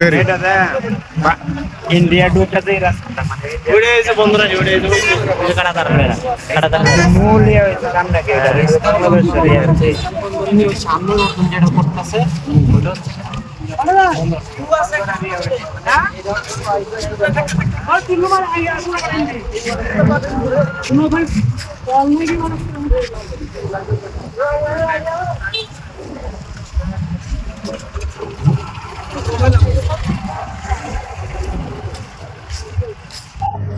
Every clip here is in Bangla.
এটাতে ইন্ডিয়া ঢুকতে এই রাস্তাটা মানে ওড়ে এসে বন্ধুরা ওড়ে এসে ওই কাটা তার মূল ইয়ে হইছে আমরা কি এটা বাংলাদেশের সামনে নতুন যেটা করতেছে হলো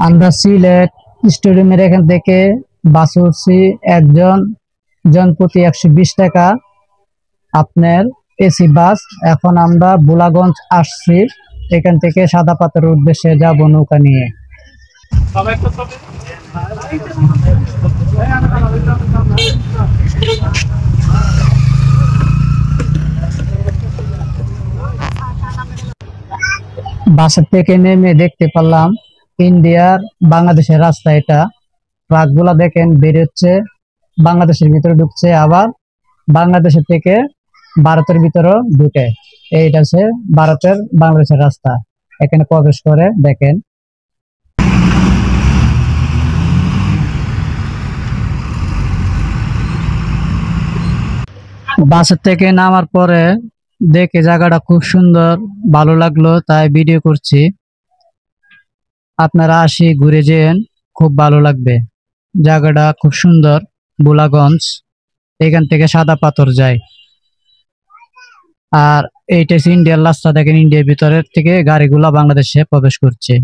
আমরা সিলেট স্টেডিয়ামের এখান থেকে বাস উঠছি, একজন জন প্রতি 120 টাকা আপনার এসি বাস। এখন আমরা বুলাগঞ্জ আসছি, এখান থেকে সাদা পাথরের উদ্দেশ্যে যাব নৌকা নিয়ে। বাসের থেকে নেমে দেখতে পারলাম ইন্ডিয়ার বাংলাদেশের রাস্তা। এটা ট্রাকগুলা দেখেন বেরোচ্ছে, বাংলাদেশের ভিতরে ঢুকছে, আবার বাংলাদেশের থেকে ভারতের ভিতরে ঢুকে। এইটা হচ্ছে ভারতের বাংলাদেশের রাস্তা। এখানে প্রবেশ করে দেখেন। বাসের থেকে নামার পরে দেখে জায়গাটা খুব সুন্দর, ভালো লাগলো, তাই ভিডিও করছি। আপনারা আসি, ঘুরে যেন, খুব ভালো লাগবে। জায়গাটা খুব সুন্দর, বুলাগঞ্জ। এখান থেকে সাদা পাথর যায়। আর এইটা হচ্ছে ইন্ডিয়ার রাস্তা। দেখেন ইন্ডিয়ার ভিতরের থেকে গাড়িগুলা বাংলাদেশে প্রবেশ করছে।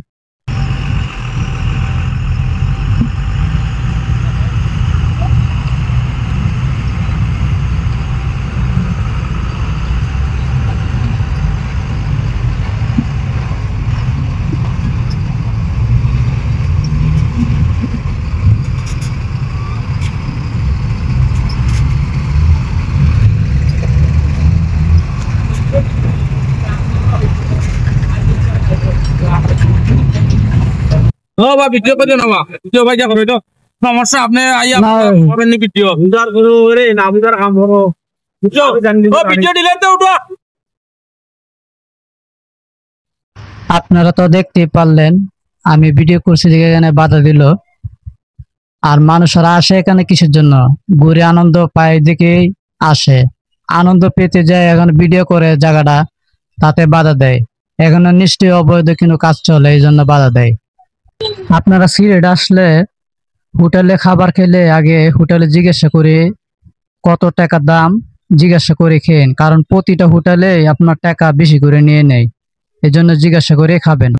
ও বা ভিডিও করে না, ভিডিও ভাই যা করে তো সমস্যা। আপনি আইয়া করেন নি ভিডিও উদার করো রে, না উদার কাম করো বুঝছো। ও ভিডিও ডিলিট দাও তো। আপনারা তো দেখতে পারলেন আমি ভিডিও করছি, দেখে এখানে বাধা দিল। আর মানুষরা আসে এখানে কিসের জন্য? ঘুরে আনন্দ পায় দেখেই আসে। আনন্দ পেতে যায়, এখন ভিডিও করে জায়গাটা, তাতে বাধা দেয়। এখানে নিশ্চয়ই অবৈধ কোনো কাজ চলে, এই জন্য বাধা দেয়। আপনারা সিলেট আসলে হোটেলে খাবার খেলে আগে হোটেলে জিজ্ঞাসা করে কত টাকা দাম জিজ্ঞাসা করে খেন, কারণ প্রতিটা হোটেলে আপনার টাকা বেশি করে নিয়ে নেয়। এই জন্য জিজ্ঞাসা করে খাবেন।